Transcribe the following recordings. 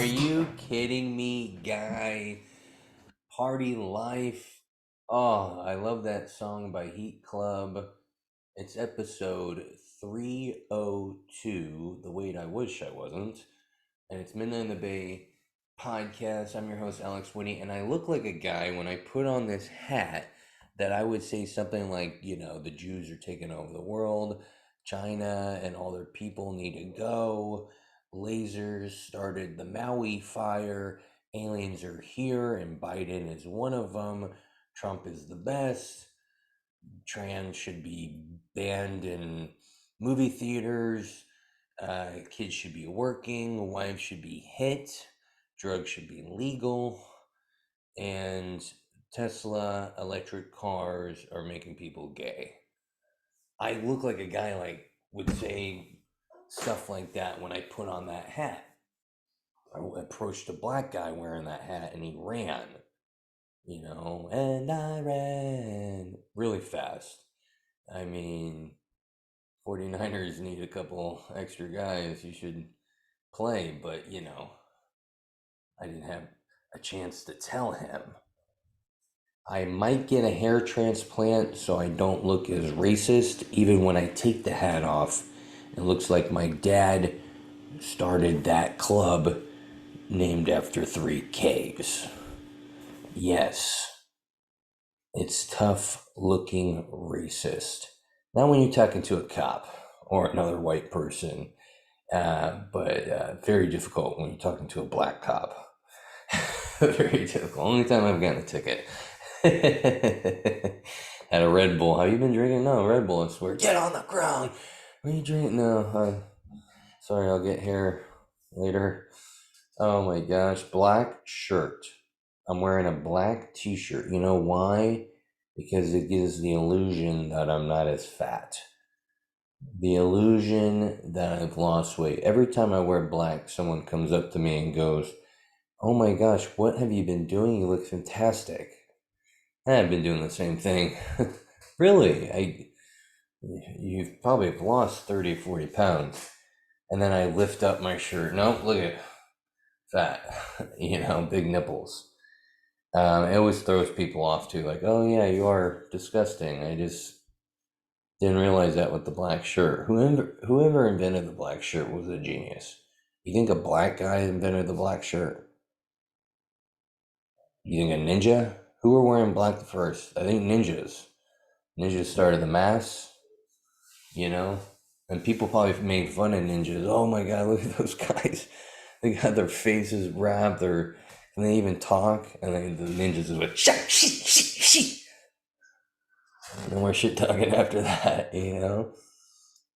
you kidding me, guy? Party Life. Oh, I love that song by Heat Club. It's episode 302. The Wait I Wish I Wasn't. And it's Midnight in the Bay podcast. I'm your host, Alex Whitney, and I look like a guy when I put on this hat that I would say something like, the Jews are taking over the world, China and all their people need to go, lasers started the Maui fire, aliens are here, and Biden is one of them, Trump is the best, trans should be banned in movie theaters, kids should be working, wives should be hit, drugs should be legal, and Tesla electric cars are making people gay. I look like a guy like would say stuff like that when I put on that hat. I approached a black guy wearing that hat and he ran, and I ran really fast. I mean, 49ers need a couple extra guys you should play, but I didn't have a chance to tell him. I might get a hair transplant so I don't look as racist, even when I take the hat off. It looks like my dad started that club named after three Ks. Yes, it's tough looking racist. Not when you're talking to a cop or another white person, but very difficult when you're talking to a black cop. Very difficult. Only time I've gotten a ticket. Had a Red Bull. Have you been drinking? No, Red Bull, I swear. Get on the ground. What are you drinking? No, sorry, I'll get here later. Oh my gosh, black shirt. I'm wearing a black t-shirt. You know why? Because it gives the illusion that I'm not as fat. The illusion that I've lost weight. Every time I wear black, someone comes up to me and goes, "Oh my gosh, what have you been doing? You look fantastic." I've been doing the same thing. Really, you've probably have lost 30, 40 pounds. And then I lift up my shirt. Nope, look at fat, big nipples. It always throws people off too. Like, oh yeah, you are disgusting. I just didn't realize that with the black shirt. Whoever invented the black shirt was a genius. You think a black guy invented the black shirt? You think a ninja? Who were wearing black first? I think ninjas. Ninjas started the mass, and people probably made fun of ninjas. Oh my god, look at those guys. They got their faces wrapped, and they even talk, and then the ninjas is like, shit. No more shit talking after that.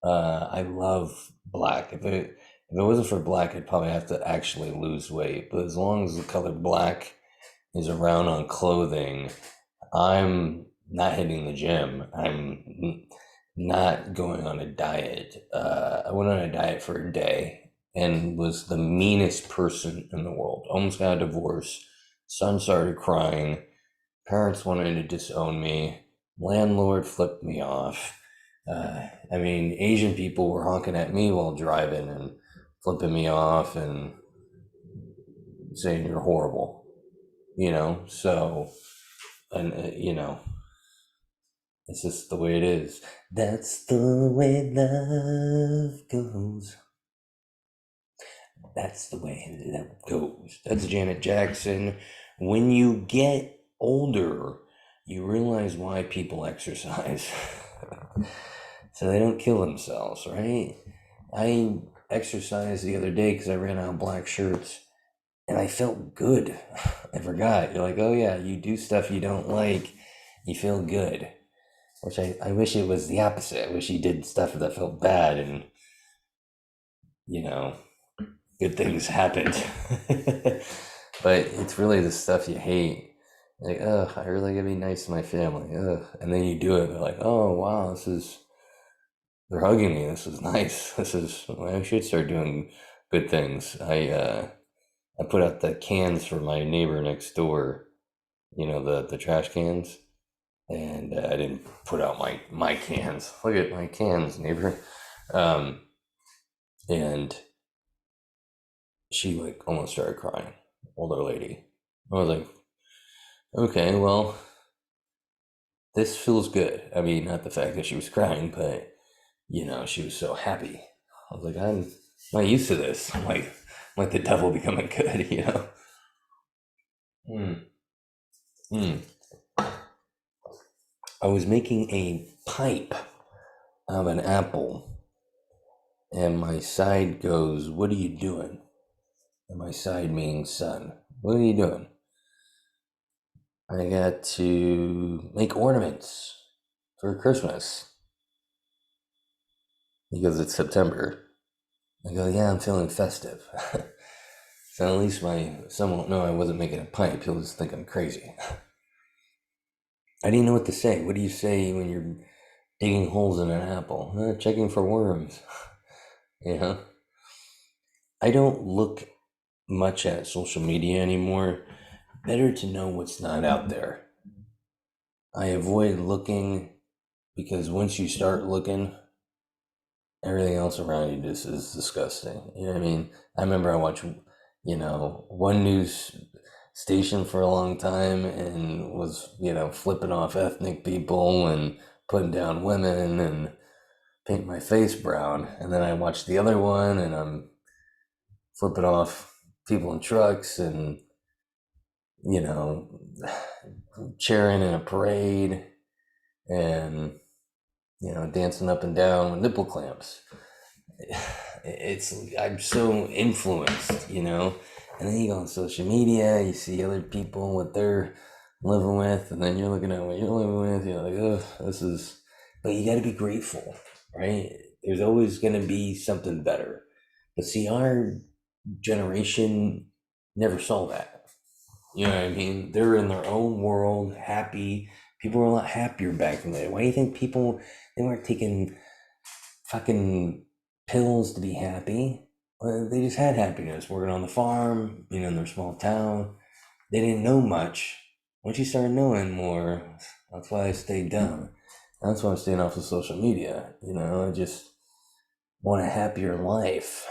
I love black. If it wasn't for black, I'd probably have to actually lose weight. But as long as the color black is around on clothing, I'm not hitting the gym. I'm not going on a diet. I went on a diet for a day and was the meanest person in the world. Almost got a divorce. Son started crying. Parents wanted to disown me. Landlord flipped me off. Asian people were honking at me while driving and flipping me off and saying you're horrible. So, and it's just the way it is. That's the way love goes. That's the way love goes. That's Janet Jackson. When you get older, you realize why people exercise. So they don't kill themselves, right? I exercised the other day because I ran out of black shirts and I felt good. I forgot. You're like, oh yeah, you do stuff you don't like, you feel good. Which I wish it was the opposite. I wish you did stuff that felt bad and, good things happened. But it's really the stuff you hate. Like, oh, I really gotta be nice to my family. Ugh. And then you do it, they're like, oh wow, they're hugging me. This is nice. I should start doing good things. I put out the cans for my neighbor next door, the trash cans. And I didn't put out my cans. Look at my cans, neighbor. And she like almost started crying. Older lady. I was like, okay, well, this feels good. I mean, not the fact that she was crying, but she was so happy. I was like, I'm not used to this. I'm like the devil becoming good. Mm, mm. I was making a pipe out of an apple, and my side goes, "What are you doing?" And my side meaning son. What are you doing? I got to make ornaments for Christmas because it's September. I go, yeah, I'm feeling festive. So at least my son won't know I wasn't making a pipe. He'll just think I'm crazy. I didn't know what to say. What do you say when you're digging holes in an apple? Checking for worms. You know? I don't look much at social media anymore. Better to know what's not out there. I avoid looking because once you start looking, everything else around you just is disgusting. You know what I mean? I remember I watched, one news station for a long time and was, flipping off ethnic people and putting down women and paint my face brown. And then I watched the other one and I'm flipping off people in trucks and, you know, cheering in a parade and, dancing up and down with nipple clamps. It's I'm so influenced. And then you go on social media, you see other people what they're living with, and then you're looking at what you're living with. You're like, oh, this is. But you got to be grateful, right? There's always going to be something better. But see, our generation never saw that. You know what I mean? They're in their own world, happy. People were a lot happier back in the day. Why do you think people they weren't taking fucking pills to be happy? Well, they just had happiness working on the farm, in their small town. They didn't know much. Once you start knowing more, that's why I stayed down. That's why I'm staying off of social media. I just want a happier life.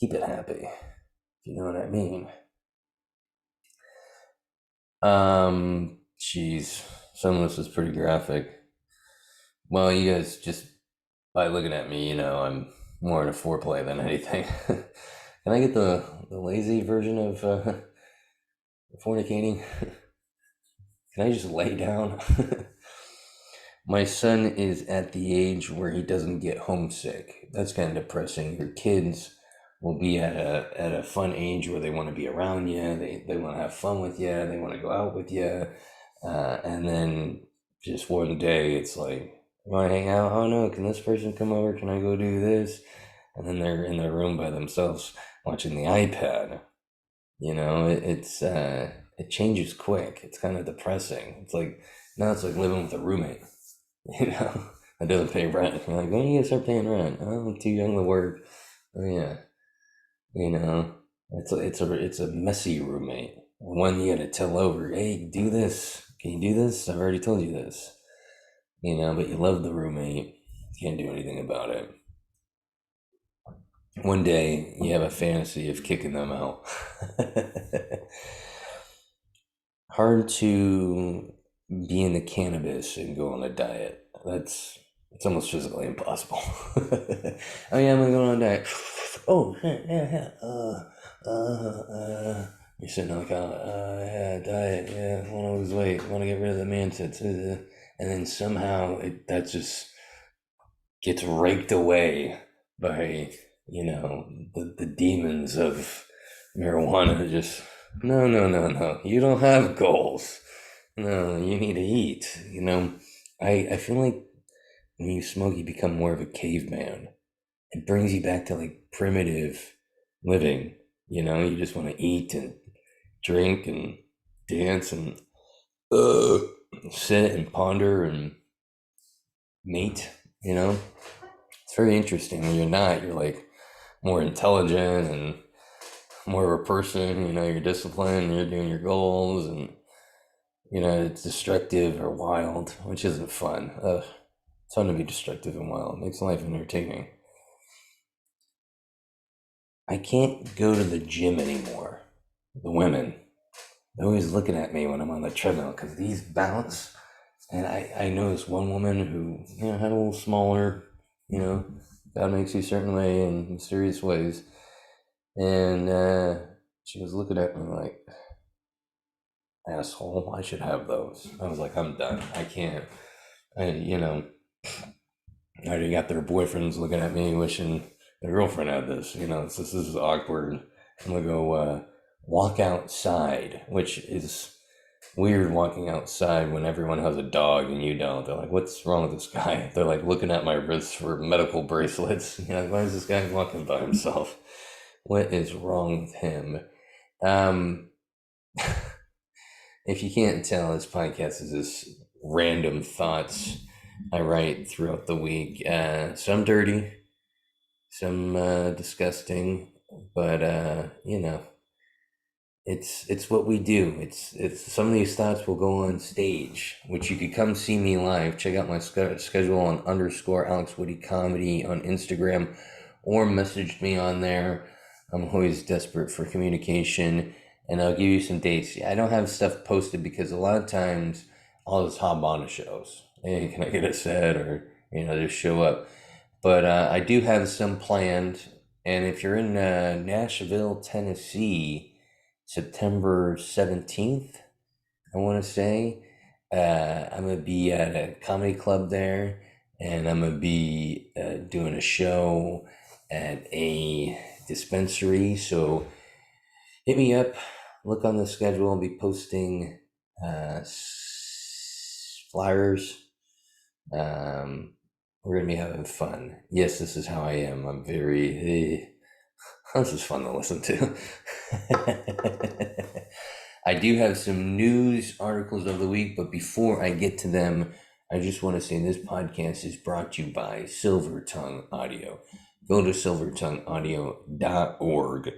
Keep it happy. If you know what I mean. Jeez, some of this is pretty graphic. Well, you guys just by looking at me, I'm more into foreplay than anything. Can I get the lazy version of fornicating? Can I just lay down? My son is at the age where he doesn't get homesick. That's kind of depressing. Your kids will be at a fun age where they want to be around you. They want to have fun with you. They want to go out with you. And then just one day, it's like, want to hang out? Oh no, can this person come over? Can I go do this? And then they're in their room by themselves watching the iPad. It changes quick. It's kind of depressing. It's like now it's like living with a roommate. you know, that doesn't pay rent. You're like, when are you gonna start paying rent? Oh, I'm too young to work. Oh yeah, you know, it's a messy roommate. One you gotta tell over, hey, do this. Can you do this? I've already told you this. But you love the roommate. Can't do anything about it. One day you have a fantasy of kicking them out. Hard to be into cannabis and go on a diet. It's almost physically impossible. Oh yeah, I'm gonna go on a diet. Oh shit, yeah, yeah. You're sitting like, yeah, diet, yeah, want to lose weight, want to get rid of the man tits, and then somehow that just gets raked away by the demons of marijuana. Just no, no, no, no. You don't have goals. No, you need to eat. I feel like when you smoke, you become more of a caveman. It brings you back to like primitive living. You just want to eat and drink and dance and uh, sit and ponder and mate. It's very interesting. When you're not, you're like more intelligent and more of a person. You're disciplined. You're doing your goals, and it's destructive or wild, which isn't fun. It's fun to be destructive and wild. It makes life entertaining. I can't go to the gym anymore. The women, they're always looking at me when I'm on the treadmill because these bounce. And I noticed one woman who, had a little smaller, you know, God makes you a certain way in mysterious ways. And she was looking at me like, asshole, I should have those. I was like, I'm done. I can't. I already got their boyfriends looking at me wishing their girlfriend had this. This is awkward. I'm gonna go walk outside, which is weird walking outside when everyone has a dog and you don't. They're like, what's wrong with this guy? They're like looking at my wrists for medical bracelets. Why is this guy walking by himself? What is wrong with him? Um, if you can't tell, this podcast is just random thoughts I write throughout the week. Some dirty, some disgusting, but it's what we do. It's some of these thoughts will go on stage, which you could come see me live. Check out my schedule on _AlexWoodyComedy on Instagram, or message me on there. I'm always desperate for communication, and I'll give you some dates. I don't have stuff posted because a lot of times I'll just hop on to shows. Hey, can I get a set, or just show up. But I do have some planned, and if you're in Nashville, Tennessee, September 17th, I want to say. I'm going to be at a comedy club there, and I'm going to be doing a show at a dispensary. So hit me up, look on the schedule. I'll be posting flyers. We're going to be having fun. Yes, this is how I am. I'm very. This is fun to listen to. I do have some news articles of the week, but before I get to them, I just want to say this podcast is brought to you by Silver Tongue Audio. Go to silvertongueaudio.org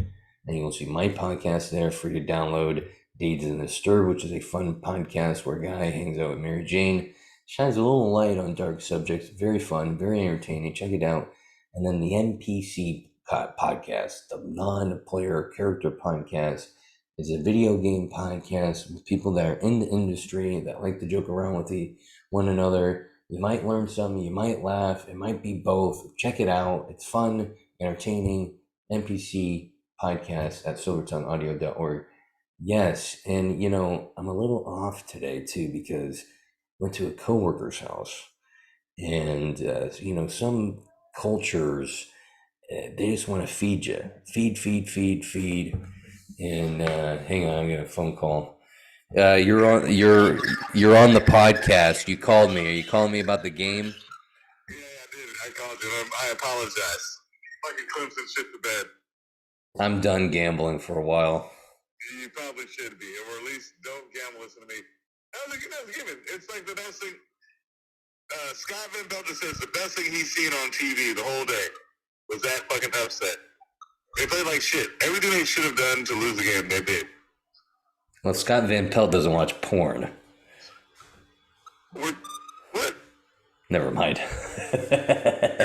and you'll see my podcast there for you to download. Dazed and Disturbed, which is a fun podcast where a guy hangs out with Mary Jane, shines a little light on dark subjects. Very fun, very entertaining. Check it out. And then the NPC podcast, the non-player character podcast, is a video game podcast with people that are in the industry that like to joke around with one another. You might learn something, you might laugh, it might be both. Check it out. It's fun, entertaining. NPC podcast at silvertongueaudio.org. Yes, and I'm a little off today too because I went to a coworker's house, and some cultures, they just want to feed you, feed. And hang on, I'm getting a phone call. You're on the podcast. You called me. Are you calling me about the game? Yeah, I did. I called you. I apologize. Fucking Clemson shit the bed. I'm done gambling for a while. You probably should be, or at least don't gamble. Listen to me. That's a given. It's like the best thing. Scott Van Pelt says the best thing he's seen on TV the whole day was that fucking upset. They played like shit. Everything they should have done to lose the game, they did. Well, Scott Van Pelt doesn't watch porn. What? Never mind. Your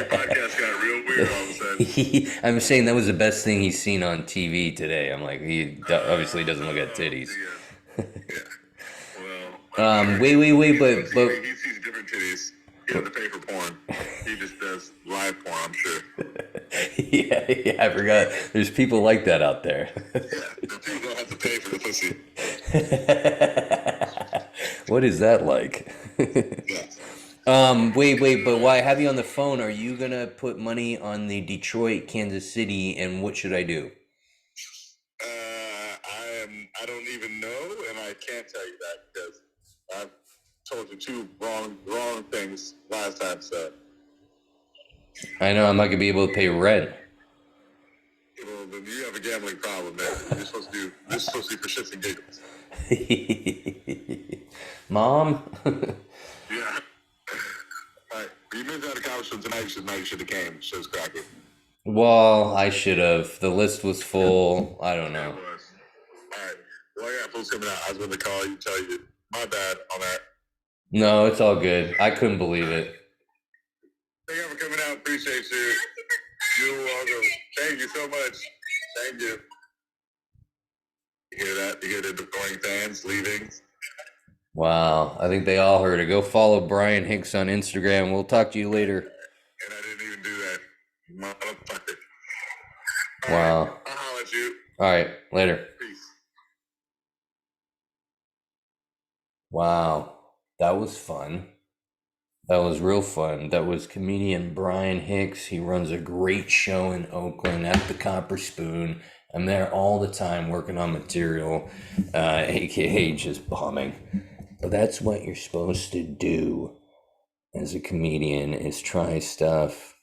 podcast got real weird all of a sudden. I'm saying that was the best thing he's seen on TV today. I'm like, he obviously doesn't look at titties. Yeah. Well. Wait, but he sees different titties. He doesn't pay for porn. He just does live porn, I'm sure. Yeah, I forgot. There's people like that out there. Yeah, the people don't have to pay for the pussy. What is that like? Yeah. Wait, but why I have you on the phone? Are you gonna put money on the Detroit, Kansas City, and what should I do? I don't even know, and I can't tell you that because I've told you two wrong things last time, so. I know I'm not gonna be able to pay rent. Well, then you have a gambling problem, man. You're supposed to be for shits and giggles. Mom? Yeah. All right. You moved out of college from tonight. You should have came. Show's cracking. Well, I should have. The list was full. I don't know. It was. All right. Well, I got folks coming out. I was going to call you, tell you my bad on that. No, it's all good. I couldn't believe it. Thank you for coming out. Appreciate you. You're welcome. Thank you so much. Thank you. You hear that? You hear the departing fans leaving? Wow, I think they all heard it. Go follow Brian Hicks on Instagram. We'll talk to you later. And I didn't even do that. Motherfucker. All Wow. right, I'll holler at you. All right, later. Peace. Wow, that was fun. That was real fun. That was comedian Brian Hicks. He runs a great show in Oakland at the Copper Spoon. I'm there all the time working on material, aka just bombing. But that's what you're supposed to do as a comedian, is try stuff.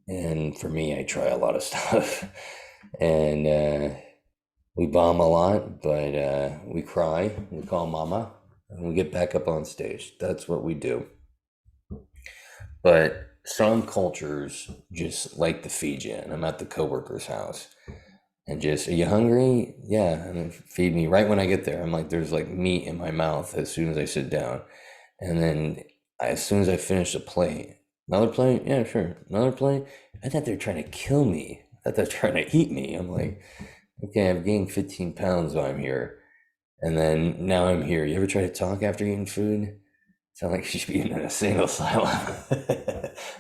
And for me, I try a lot of stuff. And we bomb a lot, but we cry, we call mama, and we get back up on stage. That's what we do. But some cultures just like to feed you. And I'm at the coworker's house and just, are you hungry? Yeah. And then feed me right when I get there. I'm like, there's like meat in my mouth as soon as I sit down. And then as soon as I finish a plate, another plate? Yeah, sure. Another plate? I thought they were trying to kill me. I thought they were trying to eat me. I'm like, okay, I've gained 15 pounds while I'm here. And then now I'm here. You ever try to talk after eating food? Sound like you should be in a single asylum.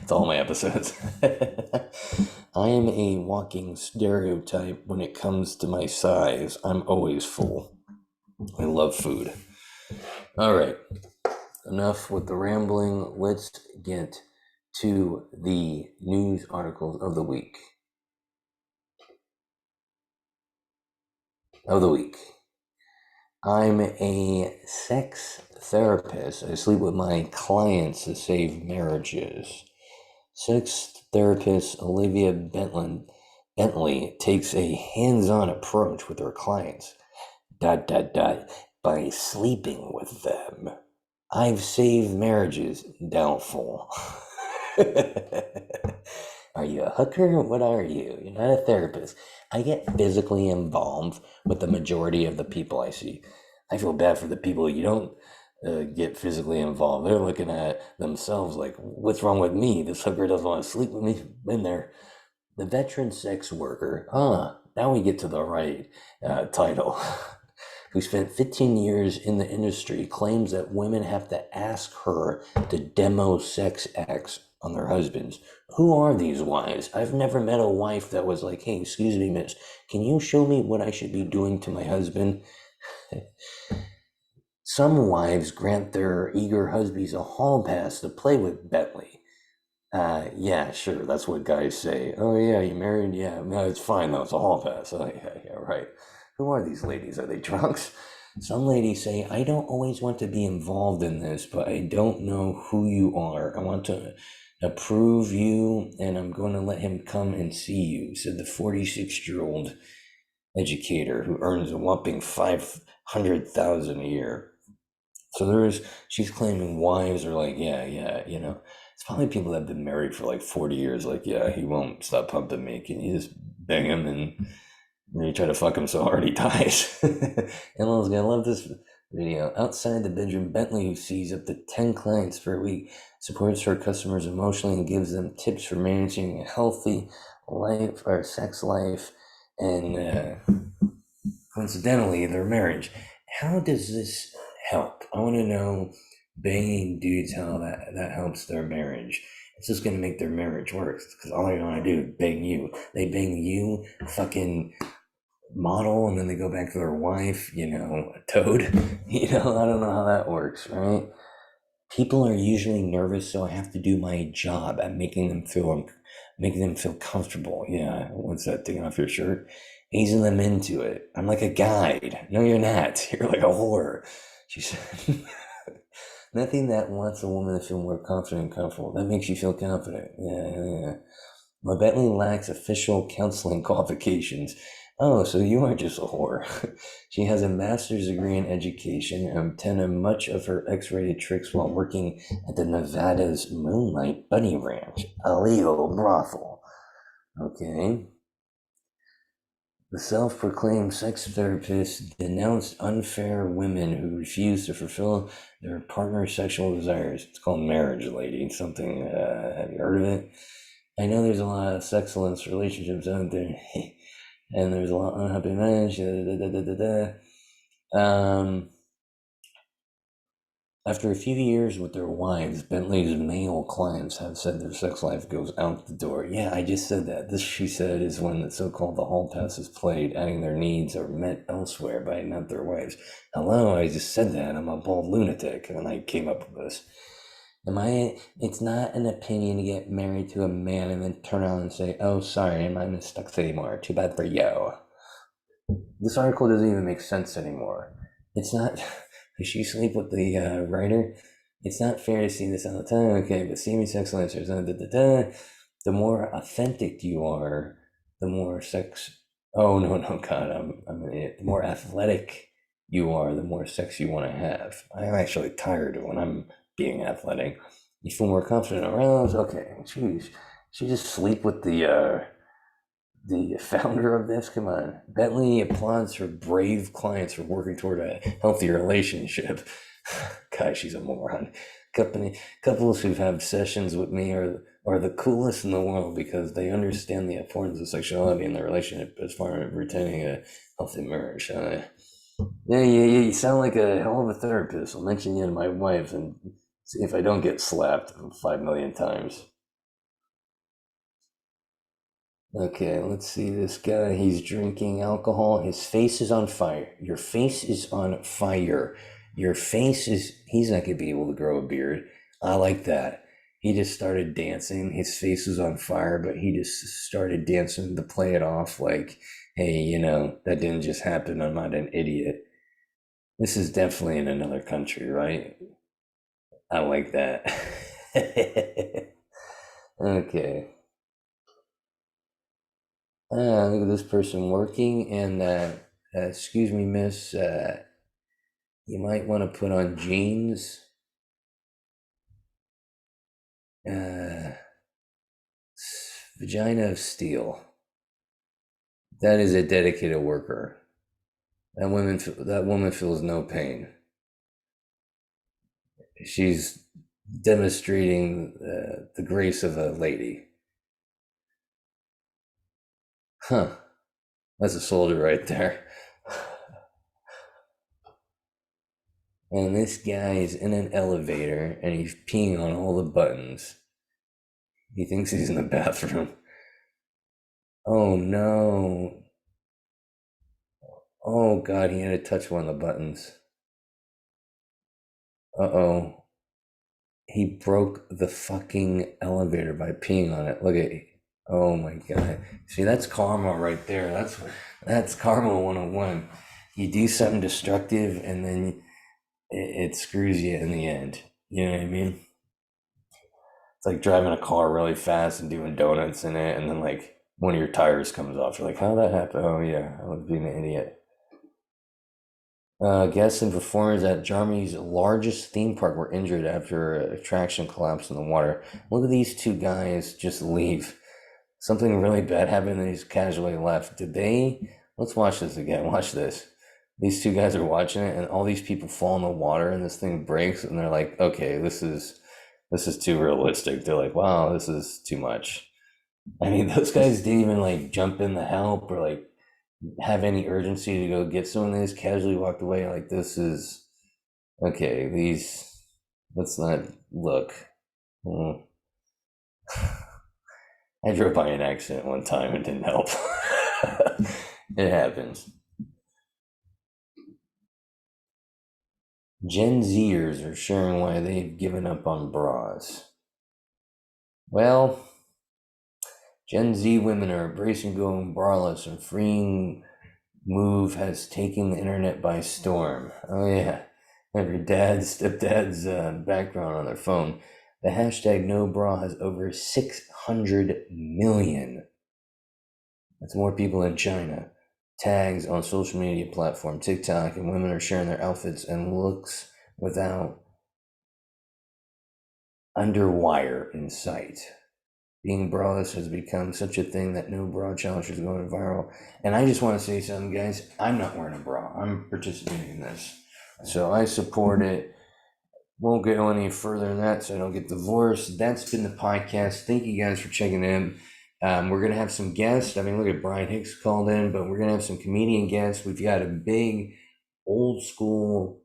It's all my episodes. I am a walking stereotype when it comes to my size. I'm always full. I love food. All right. Enough with the rambling. Let's get to the news articles of the week. I'm a sex therapist. I sleep with my clients to save marriages. Sex therapist Olivia Bentley takes a hands-on approach with her clients. ... By sleeping with them. I've saved marriages. Doubtful. Are you a hooker? What are you? You're not a therapist. I get physically involved with the majority of the people I see. I feel bad for the people you don't get physically involved. They're looking at themselves like, what's wrong with me? This hooker doesn't want to sleep with me. Been there. The veteran sex worker. Now we get to the right title. Who spent 15 years in the industry, claims that women have to ask her to demo sex acts on their husbands. Who are these wives? I've never met a wife that was like, hey, excuse me, miss, can you show me what I should be doing to my husband? Some wives grant their eager husbands a hall pass to play with Bentley. Yeah, sure, that's what guys say. Oh, yeah, you married? Yeah, no, it's fine, though, it's a hall pass. Oh, yeah, right. Who are these ladies? Are they drunks? Some ladies say, I don't always want to be involved in this, but I don't know who you are. I want to approve you, and I'm going to let him come and see you, said the 46-year-old educator who earns a whopping $500,000 a year. So she's claiming wives are like, yeah, it's probably people that have been married for like 40 years, like, yeah, he won't stop pumping me. Can you just bang him and you try to fuck him so hard he dies? Ellen's gonna love this video. Outside the bedroom, Bentley, who sees up to 10 clients per week, supports her customers emotionally and gives them tips for managing a healthy life or sex life and coincidentally their marriage. How does this help? I want to know, banging dudes, how that helps their marriage. It's just gonna make their marriage worse because all they want to do is bang you. They bang you, fucking model, and then they go back to their wife, a toad. I don't know how that works, right? People are usually nervous, so I have to do my job at making them feel comfortable. Yeah, what's that, taking off your shirt? Easing them into it. I'm like a guide. No, you're not. You're like a whore. She said, nothing that wants a woman to feel more confident and comfortable. That makes you feel confident. Yeah. But Bentley lacks official counseling qualifications. Oh, so you aren't just a whore. She has a master's degree in education and attended much of her X-rated tricks while working at the Nevada's Moonlight Bunny Ranch, a legal brothel. Okay. The self-proclaimed sex therapist denounced unfair women who refuse to fulfill their partner's sexual desires. It's called marriage, lady. Something, have you heard of it? I know there's a lot of sexless relationships out there. and there's a lot of unhappy marriage. After a few years with their wives, Bentley's male clients have said their sex life goes out the door. Yeah, I just said that. This, she said, is when the so-called the hall pass is played, adding their needs are met elsewhere by not their wives. Hello, I just said that. I'm a bald lunatic, and I came up with this. It's not an opinion to get married to a man and then turn around and say, oh, sorry, I'm not stuck anymore. Too bad for you. This article doesn't even make sense anymore. It's not. Does she sleep with the writer? It's not fair to see this all the time. Okay, but same-sex answers. The more authentic you are, the more sex. Oh no, God, I'm an idiot. The more athletic you are, the more sex you want to have. I'm actually tired when I'm being athletic. You feel more confident around. Okay, jeez. She just sleep with the founder of this. Come on. Bentley applauds her brave clients for working toward a healthy relationship. Gosh, she's a moron. Couples who've had sessions with me are the coolest in the world because they understand the importance of sexuality in the relationship as far as retaining a healthy marriage. Yeah, you sound like a hell of a therapist. I'll mention you to my wife and see if I don't get slapped 5 million times. Okay, let's see this guy. He's drinking alcohol. His face is on fire. Your face is on fire. Your face is. He's not going to be able to grow a beard. I like that. He just started dancing. His face was on fire, but he just started dancing to play it off like, hey, that didn't just happen. I'm not an idiot. This is definitely in another country, right? I like that. Okay. Look at this person working, and excuse me, miss, you might want to put on jeans. Uh, Vagina of steel. That is a dedicated worker. That woman feels no pain. She's demonstrating the grace of a lady. Huh. That's a soldier right there. And this guy is in an elevator and he's peeing on all the buttons. He thinks he's in the bathroom. Oh no. Oh God, he had to touch one of the buttons. Uh-oh. He broke the fucking elevator by peeing on it. Look at it. Oh my God. See, that's karma right there. That's karma 101. You do something destructive and then it screws you in the end. You know what I mean? It's like driving a car really fast and doing donuts in it, and then like one of your tires comes off. You're like, how did that happen? Oh yeah, I was being an idiot. Guests and performers at Germany's largest theme park were injured after an attraction collapsed in the water. Look at these two guys just leave. Something really bad happened and they just casually left. Did they? Let's watch this again. Watch this. These two guys are watching it, and all these people fall in the water, and this thing breaks, and they're like, "Okay, this is too realistic." They're like, "Wow, this is too much." I mean, those guys didn't even like jump in to help or like have any urgency to go get someone. They just casually walked away. Like, this is okay. Let's not look. Hmm. I drove by an accident one time and didn't help. It happens. Gen Zers are sharing why they've given up on bras. Well, Gen Z women are embracing going braless, and freeing move has taken the internet by storm. Oh yeah, have your stepdad's background on their phone. The hashtag no bra has over 600 million. That's more people in China. Tags on social media platform TikTok, and women are sharing their outfits and looks without underwire in sight. Being braless has become such a thing that no bra challenge is going viral. And I just want to say something, guys. I'm not wearing a bra. I'm participating in this. So I support it. Won't go any further than that so I don't get divorced. That's been the podcast. Thank you guys for checking in. We're gonna have some guests. I mean, look at Brian Hicks called in, but we're gonna have some comedian guests. We've got a big, old school,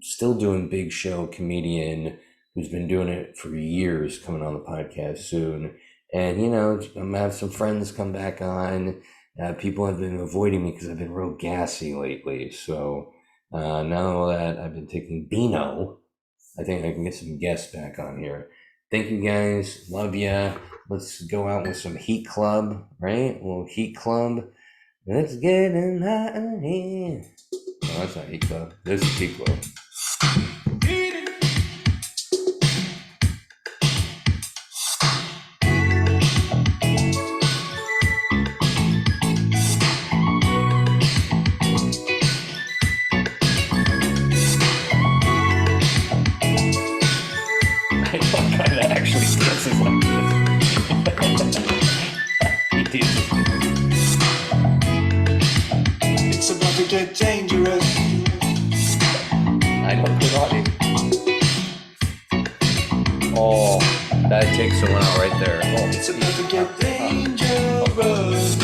still doing big show comedian who's been doing it for years coming on the podcast soon. And I'm gonna have some friends come back on. People have been avoiding me because I've been real gassy lately. So now that I've been taking Beano, I think I can get some guests back on here. Thank you guys. Love ya. Let's go out with some Heat Club, right? A little Heat Club. Let's get in hot in here. No, that's not Heat Club. This is Heat Club. I don't know that actually dances like this. He dances. It's about to get dangerous. I don't put on it. Oh, that takes someone out right there. Oh, It's about to get dangerous.